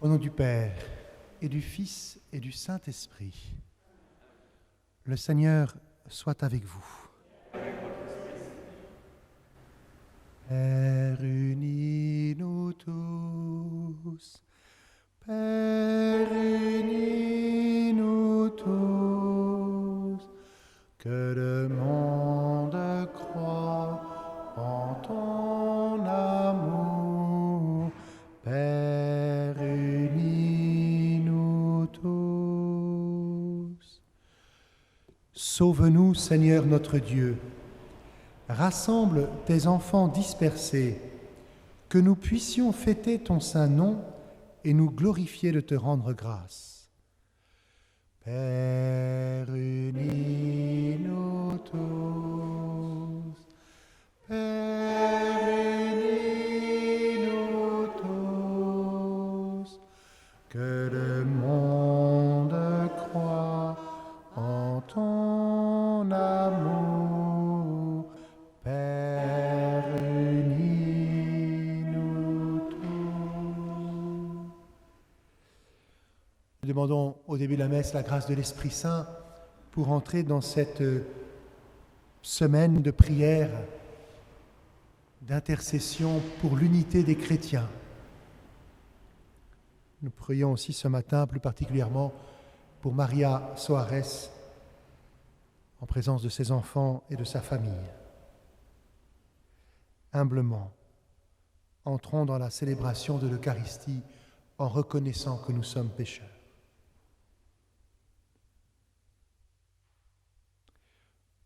Au nom du Père, et du Fils, et du Saint-Esprit, le Seigneur soit avec vous. Père, unis-nous tous. Père, unis-nous tous. Que le monde croie en ton amour. Père, unis-nous tous. Sauve-nous, Seigneur notre Dieu. Rassemble tes enfants dispersés, que nous puissions fêter ton saint nom et nous glorifier de te rendre grâce. Père, unis-nous tous. Père, unis-nous tous. Que le monde croie en ton amour. Père, unis-nous tous. Nous demandons au début de la messe la grâce de l'Esprit Saint pour entrer dans cette semaine de prière, d'intercession pour l'unité des chrétiens. Nous prions aussi ce matin plus particulièrement pour Maria Soares, en présence de ses enfants et de sa famille. Humblement, entrons dans la célébration de l'Eucharistie en reconnaissant que nous sommes pécheurs.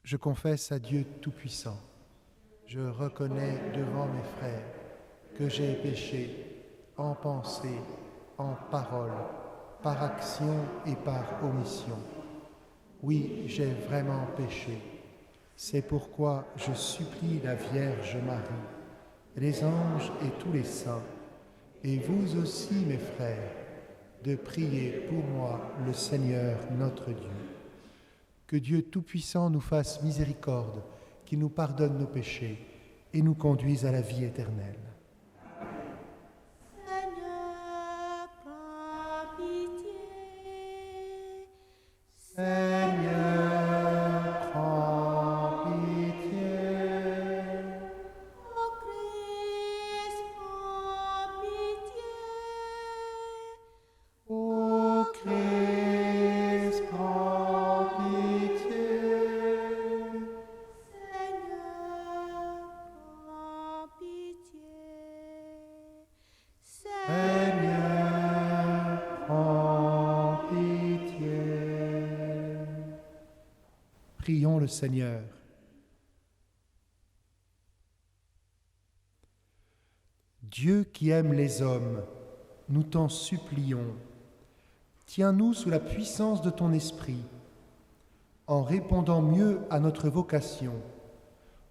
Je confesse à Dieu Tout-Puissant, je reconnais devant mes frères que j'ai péché en pensée, en parole, par action et par omission. Oui, j'ai vraiment péché. C'est pourquoi je supplie la Vierge Marie, les anges et tous les saints, et vous aussi, mes frères, de prier pour moi le Seigneur notre Dieu. Que Dieu Tout-Puissant nous fasse miséricorde, qu'il nous pardonne nos péchés et nous conduise à la vie éternelle. Seigneur, prends pitié. Seigneur, prends pitié. Ô Christ, prends pitié. Ô Christ, prends pitié. Seigneur, prends pitié. Seigneur, prends pitié. Prions le Seigneur. Dieu qui aime les hommes, nous t'en supplions. Tiens-nous sous la puissance de ton esprit. En répondant mieux à notre vocation,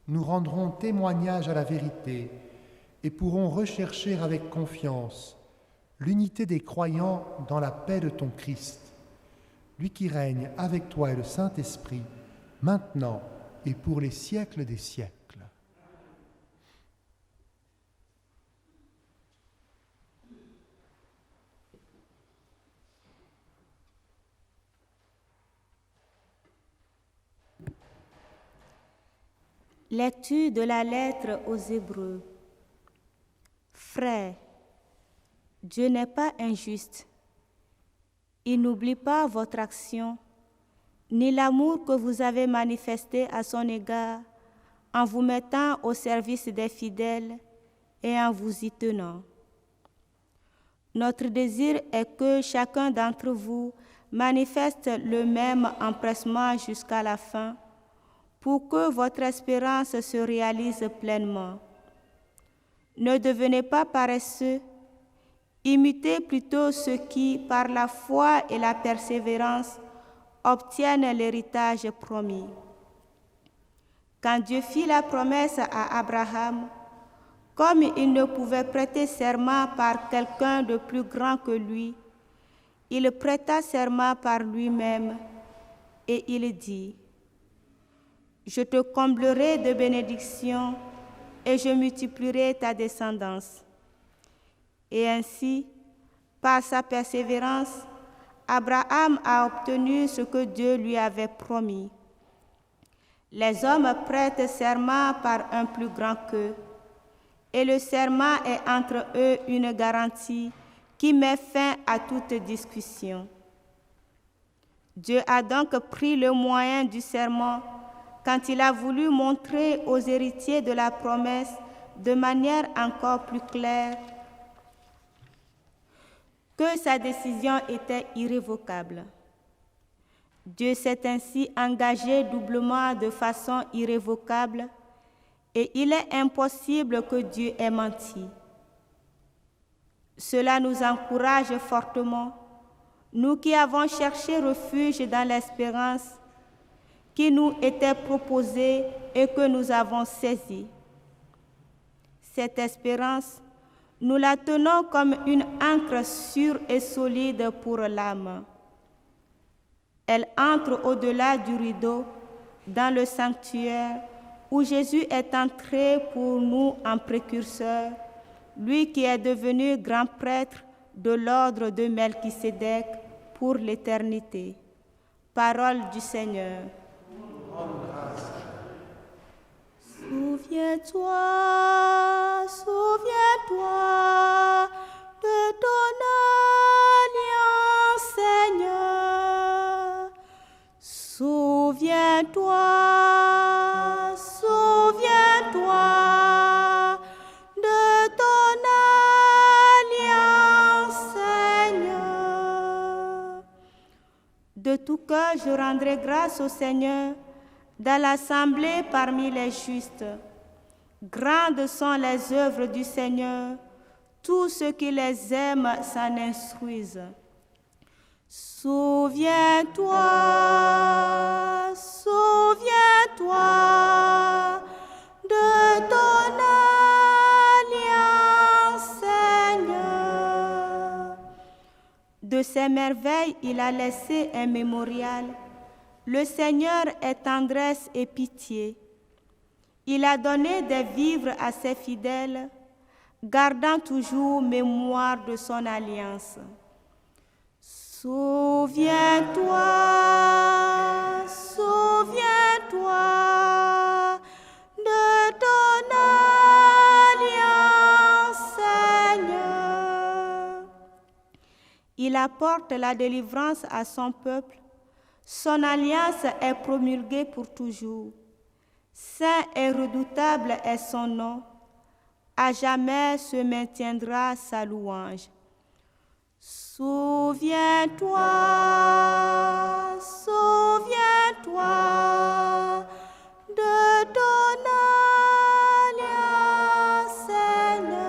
nous rendrons témoignage à la vérité et pourrons rechercher avec confiance l'unité des croyants dans la paix de ton Christ, lui qui règne avec toi et le Saint-Esprit, maintenant et pour les siècles des siècles. Lecture de la lettre aux Hébreux. Frères, Dieu n'est pas injuste. Il n'oublie pas votre action, ni l'amour que vous avez manifesté à son égard en vous mettant au service des fidèles et en vous y tenant. Notre désir est que chacun d'entre vous manifeste le même empressement jusqu'à la fin, pour que votre espérance se réalise pleinement. Ne devenez pas paresseux, imitez plutôt ceux qui, par la foi et la persévérance, obtiennent l'héritage promis. Quand Dieu fit la promesse à Abraham, comme il ne pouvait prêter serment par quelqu'un de plus grand que lui, il prêta serment par lui-même et il dit: Je te comblerai de bénédictions et je multiplierai ta descendance. Et ainsi, Par sa persévérance, Abraham a obtenu ce que Dieu lui avait promis. Les hommes prêtent serment par un plus grand qu'eux, et le serment est entre eux une garantie qui met fin à toute discussion. Dieu a donc pris le moyen du serment quand il a voulu montrer aux héritiers de la promesse de manière encore plus claire que sa décision était irrévocable. Dieu s'est ainsi engagé doublement de façon irrévocable et il est impossible que Dieu ait menti. Cela nous encourage fortement, nous qui avons cherché refuge dans l'espérance qui nous était proposée et que nous avons saisie. Cette espérance, nous la tenons comme une ancre sûre et solide pour l'âme. Elle entre au-delà du rideau, dans le sanctuaire, où Jésus est entré pour nous en précurseur, lui qui est devenu grand prêtre de l'ordre de Melchisédek pour l'éternité. Parole du Seigneur. Souviens-toi, souviens-toi de ton alliance, Seigneur. Souviens-toi, souviens-toi de ton alliance, Seigneur. De tout cœur, je rendrai grâce au Seigneur dans l'assemblée parmi les justes. Grandes sont les œuvres du Seigneur, tous ceux qui les aiment s'en instruisent. Souviens-toi, souviens-toi de ton alliance, Seigneur. De ses merveilles, il a laissé un mémorial. Le Seigneur est tendresse et pitié. Il a donné des vivres à ses fidèles, gardant toujours mémoire de son alliance. Souviens-toi, souviens-toi de ton alliance, Seigneur. Il apporte la délivrance à son peuple. Son alliance est promulguée pour toujours. Saint et redoutable est son nom. À jamais se maintiendra sa louange. Souviens-toi, souviens-toi de ton alliance, Seigneur.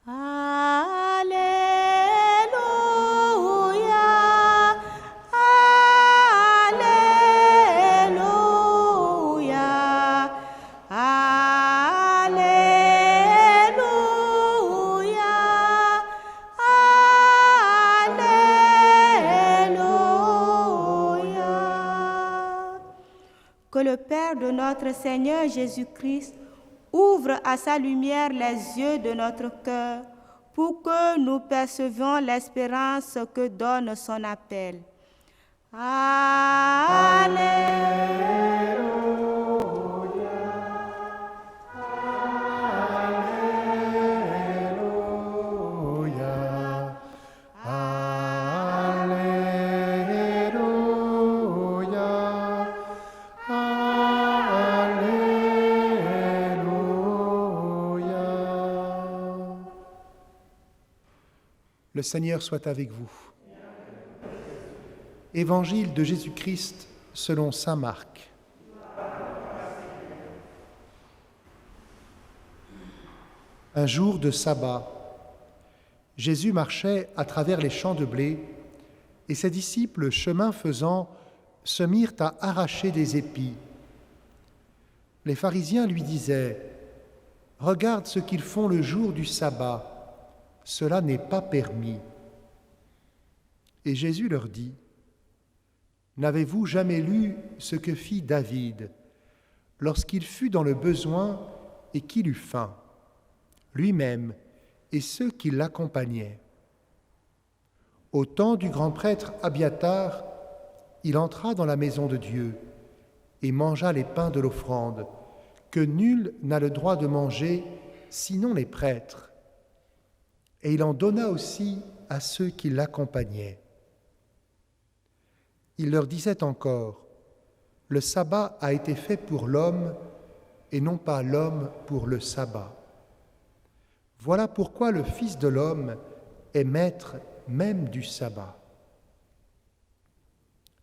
Alléluia, Alléluia, Alléluia, Alléluia. Que le Père de notre Seigneur Jésus-Christ ouvre à sa lumière les yeux de notre cœur pour que nous percevions l'espérance que donne son appel. Alléluia. Le Seigneur soit avec vous. Évangile de Jésus-Christ selon saint Marc. Un jour de sabbat, Jésus marchait à travers les champs de blé et ses disciples, chemin faisant, se mirent à arracher des épis. Les pharisiens lui disaient « Regarde ce qu'ils font le jour du sabbat. Cela n'est pas permis. » Et Jésus leur dit, « N'avez-vous jamais lu ce que fit David lorsqu'il fut dans le besoin et qu'il eut faim, lui-même et ceux qui l'accompagnaient. Au temps du grand prêtre Abiatar, il entra dans la maison de Dieu et mangea les pains de l'offrande, que nul n'a le droit de manger, sinon les prêtres. Et il en donna aussi à ceux qui l'accompagnaient. Il leur disait encore, « Le sabbat a été fait pour l'homme, et non pas l'homme pour le sabbat. Voilà pourquoi le Fils de l'homme est maître même du sabbat. »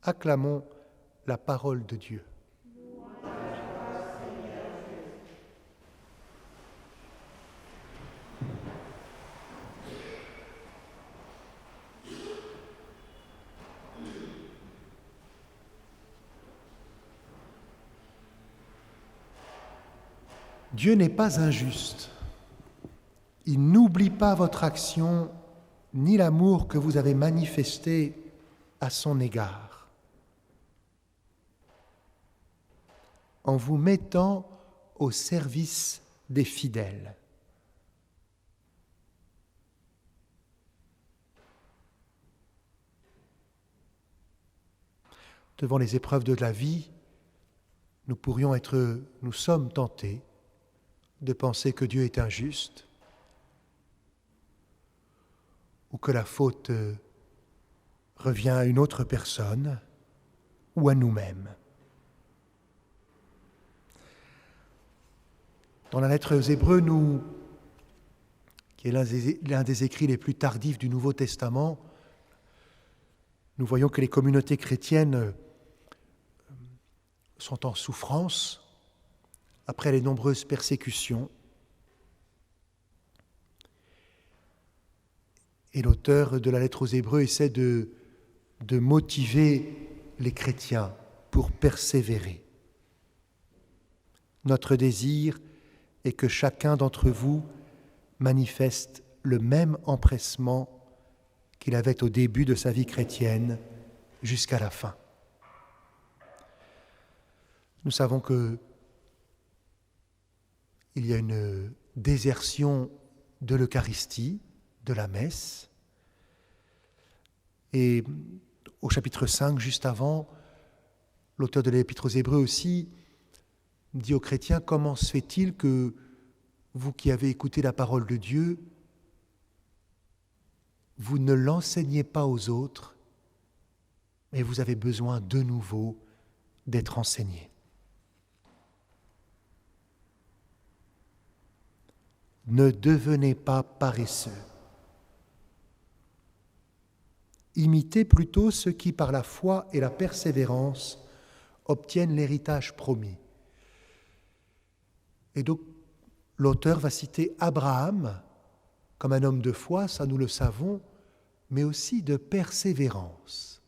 Acclamons la parole de Dieu. Dieu n'est pas injuste. Il n'oublie pas votre action ni l'amour que vous avez manifesté à son égard. En vous mettant au service des fidèles. Devant les épreuves de la vie, nous sommes tentés de penser que Dieu est injuste ou que la faute revient à une autre personne ou à nous-mêmes. Dans la lettre aux Hébreux, qui est l'un des écrits les plus tardifs du Nouveau Testament, nous voyons que les communautés chrétiennes sont en souffrance après les nombreuses persécutions. Et l'auteur de la lettre aux Hébreux essaie de motiver les chrétiens pour persévérer. Notre désir est que chacun d'entre vous manifeste le même empressement qu'il avait au début de sa vie chrétienne jusqu'à la fin. Nous savons qu'il y a une désertion de l'Eucharistie, de la messe. Et au chapitre 5, juste avant, l'auteur de l'Épître aux Hébreux aussi dit aux chrétiens, comment se fait-il que vous qui avez écouté la parole de Dieu, vous ne l'enseignez pas aux autres, mais vous avez besoin de nouveau d'être enseignés. Ne devenez pas paresseux. Imitez plutôt ceux qui, par la foi et la persévérance, obtiennent l'héritage promis. Et donc, l'auteur va citer Abraham comme un homme de foi, ça nous le savons, mais aussi de persévérance.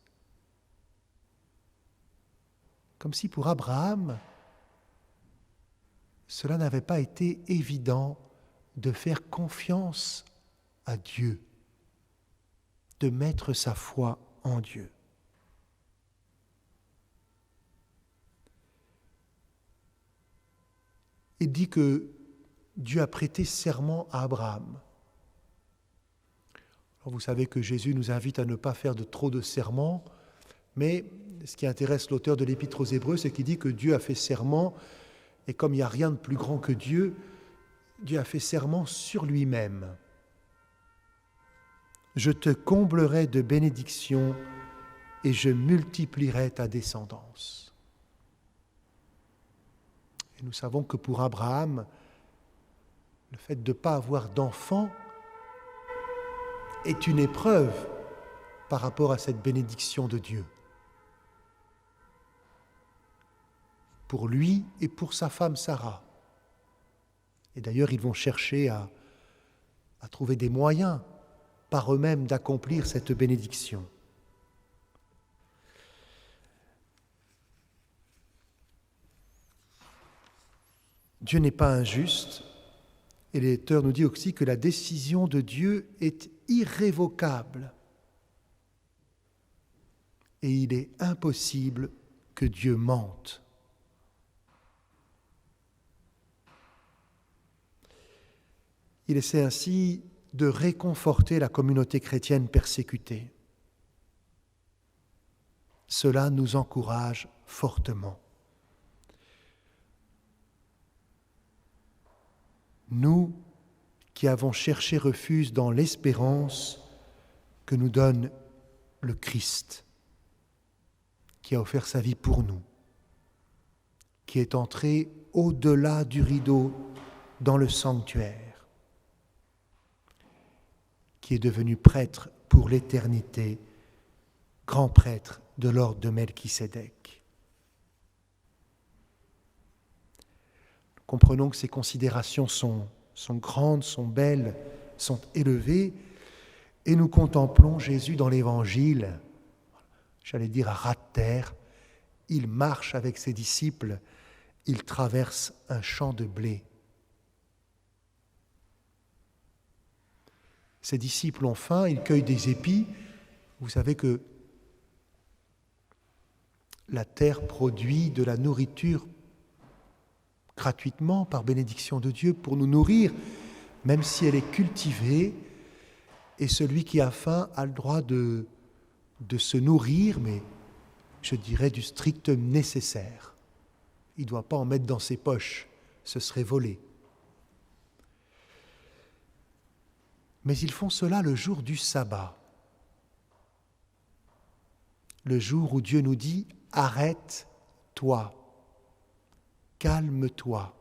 Comme si pour Abraham, cela n'avait pas été évident de faire confiance à Dieu, de mettre sa foi en Dieu. Il dit que Dieu a prêté serment à Abraham. Alors vous savez que Jésus nous invite à ne pas faire trop de serments, mais ce qui intéresse l'auteur de l'Épître aux Hébreux, c'est qu'il dit que Dieu a fait serment, et comme il n'y a rien de plus grand que Dieu, Dieu a fait serment sur lui-même. Je te comblerai de bénédictions et je multiplierai ta descendance. Et nous savons que pour Abraham, le fait de ne pas avoir d'enfant est une épreuve par rapport à cette bénédiction de Dieu. Pour lui et pour sa femme Sarah. Et d'ailleurs, ils vont chercher à trouver des moyens par eux-mêmes d'accomplir cette bénédiction. Dieu n'est pas injuste, et l'auteur nous dit aussi que la décision de Dieu est irrévocable. Et il est impossible que Dieu mente. Il essaie ainsi de réconforter la communauté chrétienne persécutée. Cela nous encourage fortement. Nous qui avons cherché refuge dans l'espérance que nous donne le Christ, qui a offert sa vie pour nous, qui est entré au-delà du rideau dans le sanctuaire, qui est devenu prêtre pour l'éternité, grand prêtre de l'ordre de Melchisédek. Nous comprenons que ces considérations sont grandes, sont belles, sont élevées, et nous contemplons Jésus dans l'Évangile, j'allais dire à ras de terre. Il marche avec ses disciples, il traverse un champ de blé. Ses disciples ont faim, ils cueillent des épis. Vous savez que la terre produit de la nourriture gratuitement, par bénédiction de Dieu, pour nous nourrir, même si elle est cultivée. Et celui qui a faim a le droit de se nourrir, mais je dirais du strict nécessaire. Il ne doit pas en mettre dans ses poches, ce serait voler. Mais ils font cela le jour du sabbat, le jour où Dieu nous dit « Arrête-toi, calme-toi,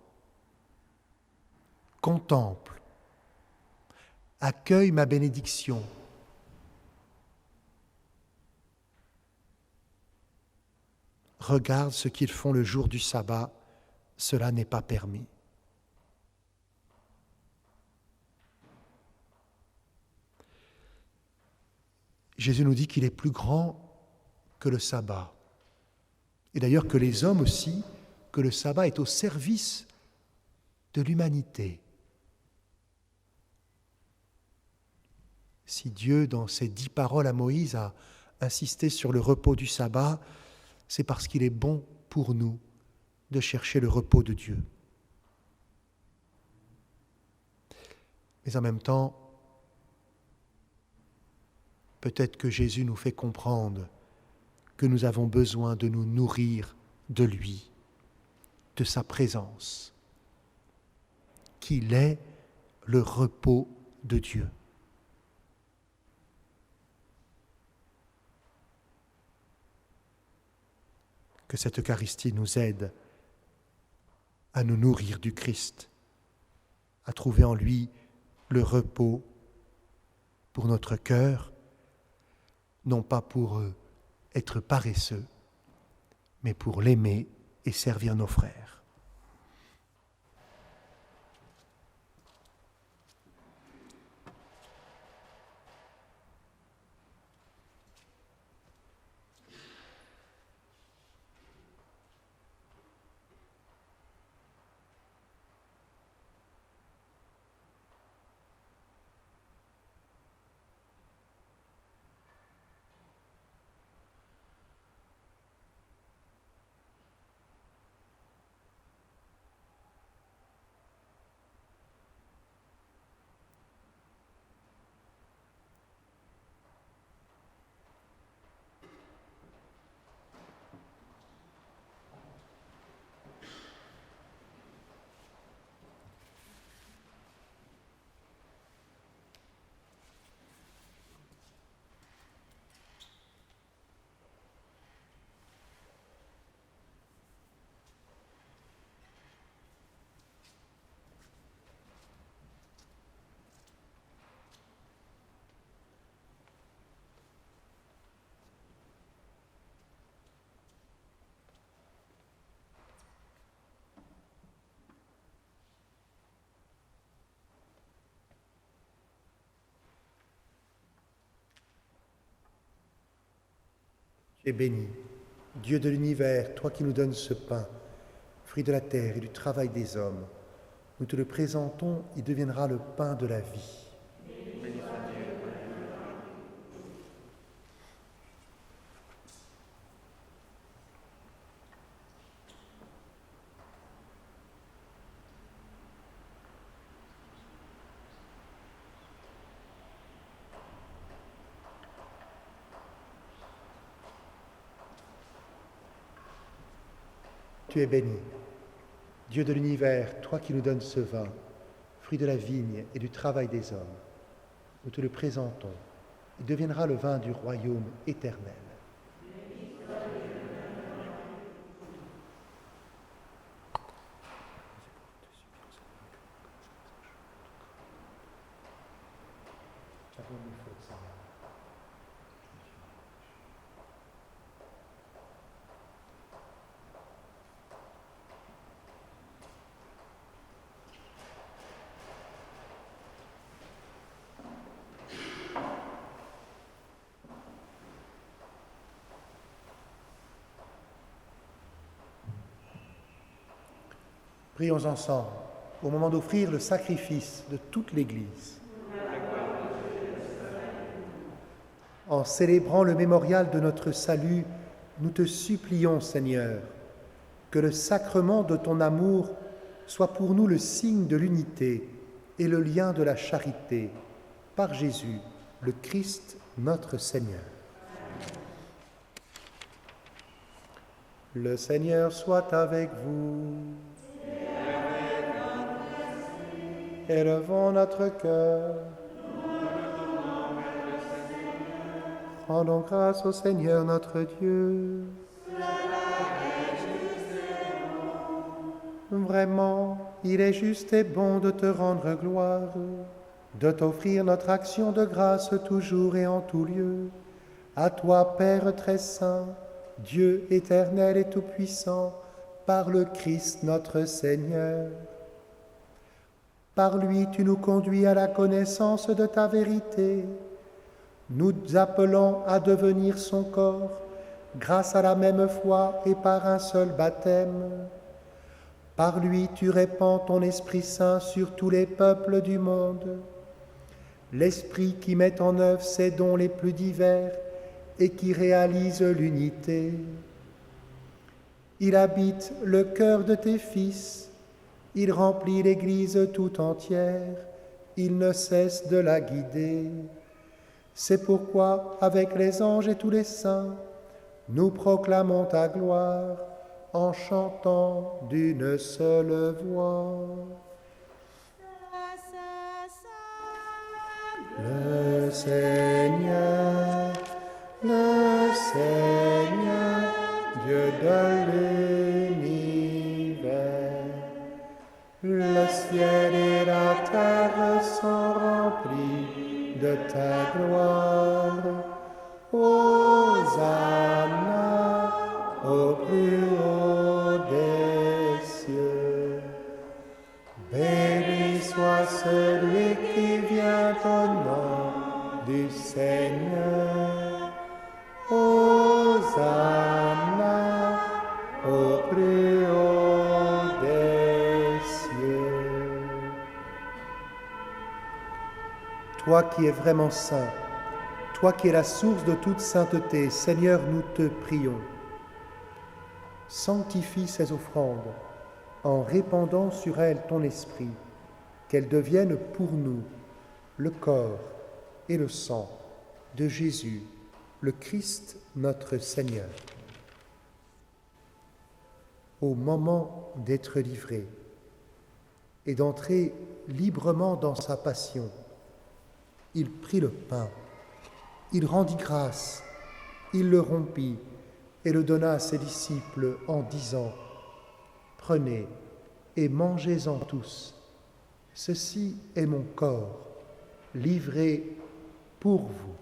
contemple, accueille ma bénédiction. » Regarde ce qu'ils font le jour du sabbat, cela n'est pas permis. Jésus nous dit qu'il est plus grand que le sabbat. Et d'ailleurs que les hommes aussi, que le sabbat est au service de l'humanité. Si Dieu, dans ses 10 paroles à Moïse, a insisté sur le repos du sabbat, c'est parce qu'il est bon pour nous de chercher le repos de Dieu. Mais en même temps, peut-être que Jésus nous fait comprendre que nous avons besoin de nous nourrir de lui, de sa présence, qu'il est le repos de Dieu. Que cette Eucharistie nous aide à nous nourrir du Christ, à trouver en lui le repos pour notre cœur, non pas pour être paresseux, mais pour l'aimer et servir nos frères. Et béni, Dieu de l'univers, toi qui nous donnes ce pain, fruit de la terre et du travail des hommes, nous te le présentons, il deviendra le pain de la vie. Tu es béni. Dieu de l'univers, toi qui nous donnes ce vin, fruit de la vigne et du travail des hommes, nous te le présentons. Il deviendra le vin du royaume éternel. Prions ensemble au moment d'offrir le sacrifice de toute l'Église. En célébrant le mémorial de notre salut, nous te supplions, Seigneur, que le sacrement de ton amour soit pour nous le signe de l'unité et le lien de la charité, par Jésus, le Christ, notre Seigneur. Le Seigneur soit avec vous. Élevons notre cœur. Rendons grâce au Seigneur notre Dieu. Vraiment, il est juste et bon de te rendre gloire, de t'offrir notre action de grâce toujours et en tout lieu. À toi, Père très saint, Dieu éternel et tout-puissant, par le Christ notre Seigneur. Par lui, tu nous conduis à la connaissance de ta vérité. Nous appelons à devenir son corps, grâce à la même foi et par un seul baptême. Par lui, tu répands ton Esprit Saint sur tous les peuples du monde. L'Esprit qui met en œuvre ses dons les plus divers et qui réalise l'unité. Il habite le cœur de tes fils. Il remplit l'Église tout entière, il ne cesse de la guider. C'est pourquoi, avec les anges et tous les saints, nous proclamons ta gloire en chantant d'une seule voix. Le Seigneur, Dieu de l'univers. Le ciel et la terre sont remplis de ta gloire. Hosanna au plus haut des cieux. Béni soit celui qui vient au nom du Seigneur. Hosanna au plus haut des cieux. Toi qui es vraiment saint, toi qui es la source de toute sainteté, Seigneur, nous te prions. Sanctifie ces offrandes en répandant sur elles ton esprit, qu'elles deviennent pour nous le corps et le sang de Jésus, le Christ notre Seigneur. Au moment d'être livré et d'entrer librement dans sa passion, il prit le pain, il rendit grâce, il le rompit et le donna à ses disciples en disant : « Prenez et mangez-en tous, ceci est mon corps, livré pour vous. »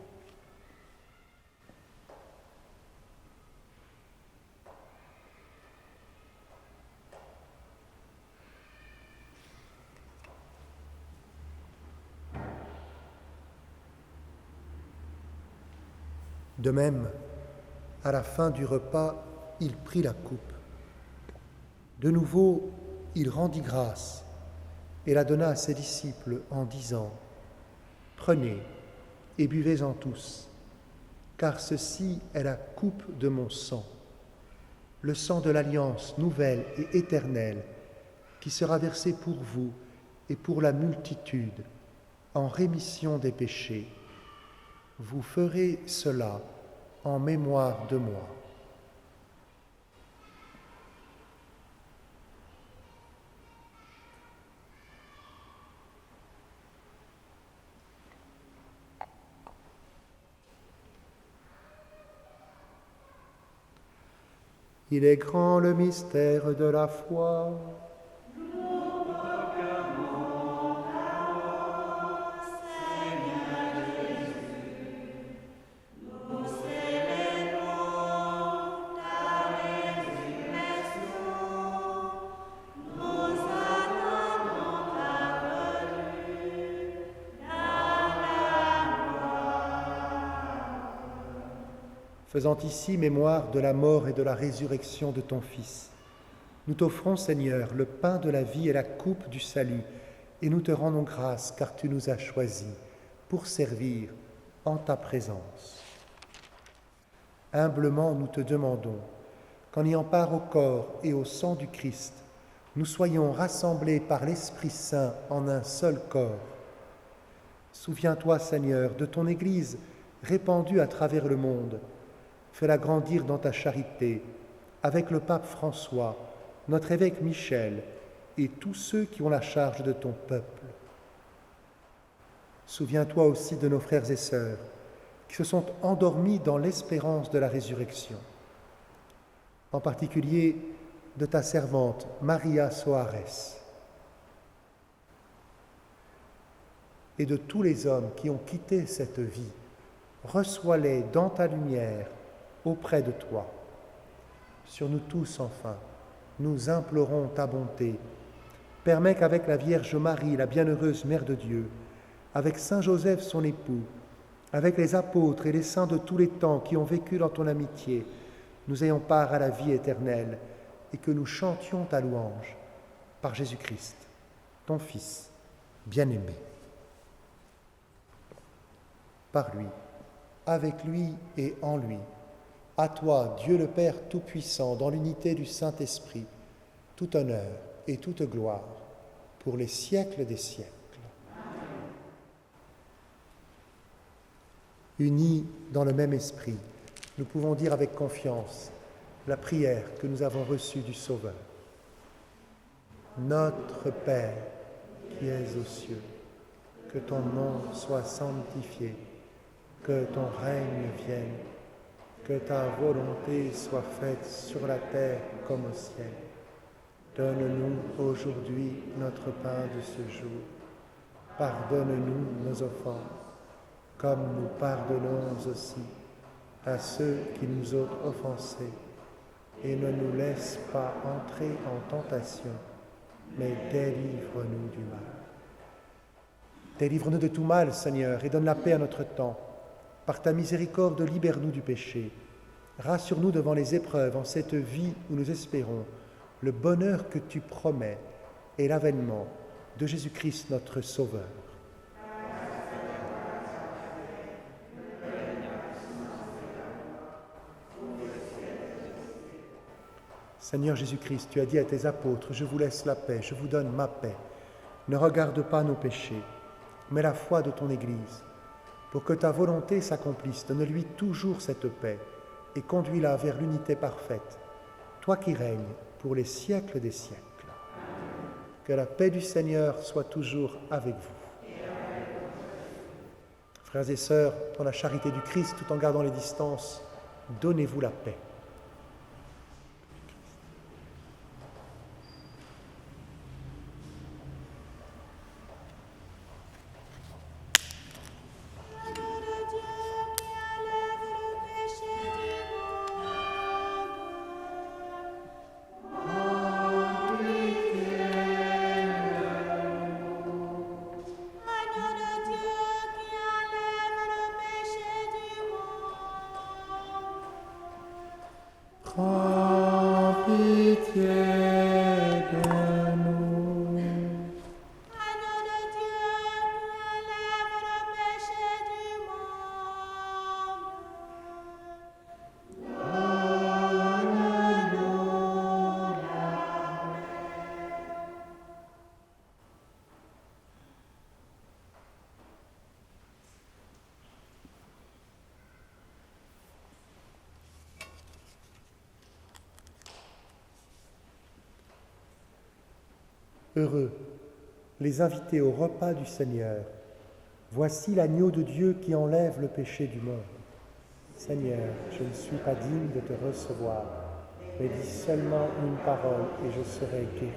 De même, à la fin du repas, il prit la coupe. De nouveau, il rendit grâce et la donna à ses disciples en disant : « Prenez et buvez-en tous, car ceci est la coupe de mon sang, le sang de l'alliance nouvelle et éternelle, qui sera versé pour vous et pour la multitude en rémission des péchés. Vous ferez cela en mémoire de moi. » Il est grand le mystère de la foi. Faisant ici mémoire de la mort et de la résurrection de ton Fils, nous t'offrons, Seigneur, le pain de la vie et la coupe du salut, et nous te rendons grâce car tu nous as choisis pour servir en ta présence. Humblement, nous te demandons qu'en ayant part au corps et au sang du Christ, nous soyons rassemblés par l'Esprit Saint en un seul corps. Souviens-toi, Seigneur, de ton Église répandue à travers le monde. Fais-la grandir dans ta charité, avec le pape François, notre évêque Michel et tous ceux qui ont la charge de ton peuple. Souviens-toi aussi de nos frères et sœurs qui se sont endormis dans l'espérance de la résurrection. En particulier de ta servante Maria Soares et de tous les hommes qui ont quitté cette vie. Reçois-les dans ta lumière auprès de toi. Sur nous tous, enfin, nous implorons ta bonté. Permets qu'avec la Vierge Marie, la bienheureuse Mère de Dieu, avec Saint Joseph son époux, avec les apôtres et les saints de tous les temps qui ont vécu dans ton amitié, nous ayons part à la vie éternelle et que nous chantions ta louange par Jésus-Christ, ton Fils bien-aimé. Par lui, avec lui et en lui, à toi, Dieu le Père Tout-Puissant, dans l'unité du Saint-Esprit, tout honneur et toute gloire pour les siècles des siècles. Unis dans le même esprit, nous pouvons dire avec confiance la prière que nous avons reçue du Sauveur. Notre Père qui es aux cieux, que ton nom soit sanctifié, que ton règne vienne, que ta volonté soit faite sur la terre comme au ciel. Donne-nous aujourd'hui notre pain de ce jour. Pardonne-nous nos offenses, comme nous pardonnons aussi à ceux qui nous ont offensés. Et ne nous laisse pas entrer en tentation, mais délivre-nous du mal. Délivre-nous de tout mal, Seigneur, et donne la paix à notre temps. Par ta miséricorde, libère-nous du péché. Rassure-nous devant les épreuves en cette vie où nous espérons le bonheur que tu promets et l'avènement de Jésus-Christ notre Sauveur. Seigneur Jésus-Christ, tu as dit à tes apôtres, je vous laisse la paix, je vous donne ma paix. Ne regarde pas nos péchés, mais la foi de ton Église. Pour que ta volonté s'accomplisse, donne-lui toujours cette paix et conduis-la vers l'unité parfaite, toi qui règnes pour les siècles des siècles. Que la paix du Seigneur soit toujours avec vous. Frères et sœurs, dans la charité du Christ, tout en gardant les distances, donnez-vous la paix. Prends pitié de nous. Agneau de Dieu qui enlève le péché du monde. Donne-nous la paix. Heureux les invités au repas du Seigneur. Voici l'agneau de Dieu qui enlève le péché du monde. Seigneur, je ne suis pas digne de te recevoir, mais dis seulement une parole et je serai guéri.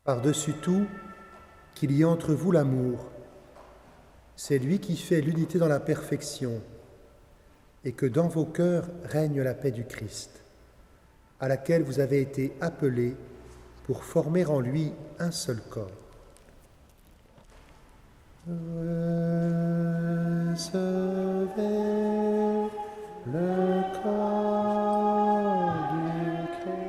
Par-dessus tout, qu'il y ait entre vous l'amour. C'est lui qui fait l'unité dans la perfection, et que dans vos cœurs règne la paix du Christ, à laquelle vous avez été appelés pour former en lui un seul corps. Recevez le corps du Christ.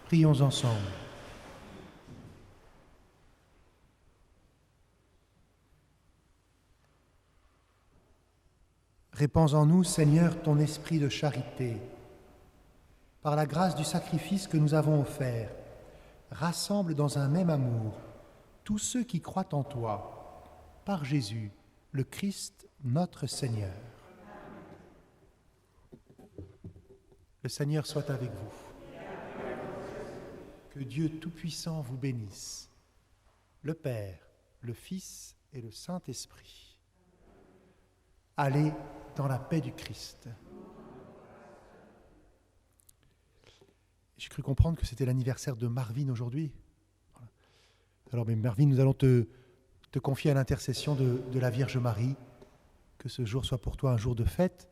Prions ensemble. Répands en nous, Seigneur, ton esprit de charité. Par la grâce du sacrifice que nous avons offert, rassemble dans un même amour tous ceux qui croient en toi, par Jésus, le Christ, notre Seigneur. Le Seigneur soit avec vous. Que Dieu Tout-Puissant vous bénisse, le Père, le Fils et le Saint-Esprit. Allez dans la paix du Christ. J'ai cru comprendre que c'était l'anniversaire de Marvin aujourd'hui. Voilà. Alors, mais Marvin, nous allons te confier à l'intercession de la Vierge Marie, que ce jour soit pour toi un jour de fête,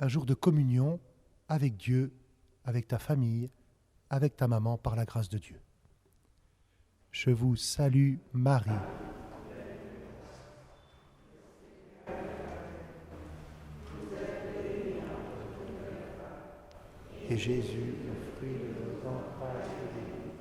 un jour de communion avec Dieu, avec ta famille, avec ta maman, par la grâce de Dieu. Je vous salue, Marie. Et Jésus, le fruit de vos entrailles, est béni.